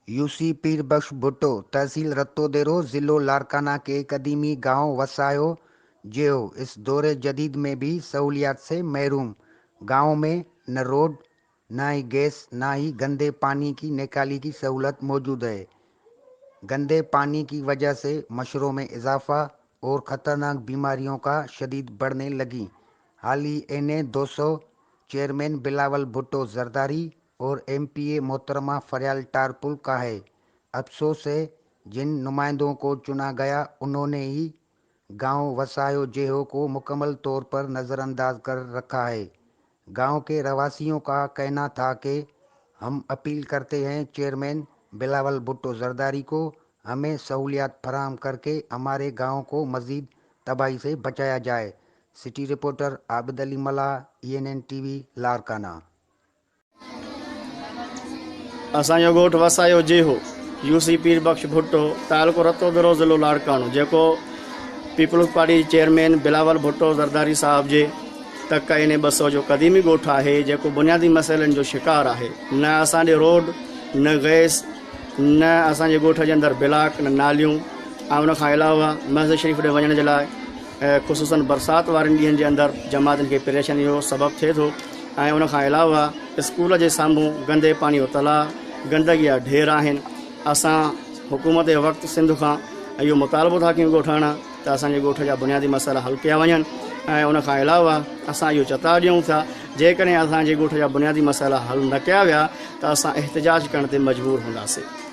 UC पीर बख्श भुट्टो तहसील रत्तोदेरो ज़िलो लारकाना के कदीमी गांव वसायो जेहो इस दौरे जदीद में भी सहूलियात से महरूम। गांव में न रोड, न ही गैस, न ही गंदे पानी की निकाली की सहूलत मौजूद है। गंदे पानी की वजह से मच्छरों में इजाफा और ख़तरनाक बीमारियों का शदीद बढ़ने लगी। हाल ही एनए 200 चेयरमैन बिलावल भुट्टो जरदारी और एमपीए मोहतरमा फरियाल टारपुल का है। अफसोस है जिन नुमाइंदों को चुना गया उन्होंने ही गांव वसायो जेहो को मुकम्मल तौर पर नज़रअंदाज कर रखा है। गांव के रहवासियों का कहना था कि हम अपील करते हैं चेयरमैन बिलावल भुट्टो जरदारी को हमें सहूलियात फराहम करके हमारे गांव को मज़ीद तबाही से बचाया जाए। सिटी रिपोर्टर आबिद अली मला, ENN TV, लारकाना। असांजो ॻोठु वसायो जेहो यूसी पीर बख्श भुट्टो तालुको रत्तोदरो ज़िलो लाड़कानो जेको Peoples Party chairman Bilawal Bhutto Zardari sahib जे तक इन 200 जो कदीमी ॻोठु आहे जेको बुनियादी मसइलनि जो शिकार आहे। न असांजे रोड, न गैस, न असांजे ॻोठ जे अंदरि ब्लाक, न नालियूं ऐं उनखां अलावा मस्जिद शरीफ़ ॾे वञण जे लाइ ख़ुसूसन बरसाति वारनि ॾींहंनि जे अंदरि जमातनि खे परेशानी जो सबबु थिए थो। ऐं उनखां अलावा स्कूल जे साम्हूं गंदे पाणी जो तलाउ, गंदगी जा ढेर आहिनि। असां हुकूमत वक़्तु सिंध खां इहो मुतालबो था कयूं ॻोठाणा त असांजे ॻोठ जा बुनियादी मसइला हल कया वञनि। ऐं उनखां अलावा असां इहो चता ॾियूं था जेकॾहिं असांजे ॻोठ जा बुनियादी मसइला हल न कया विया त असां एहतिजाज करण ते मजबूर हूंदासीं।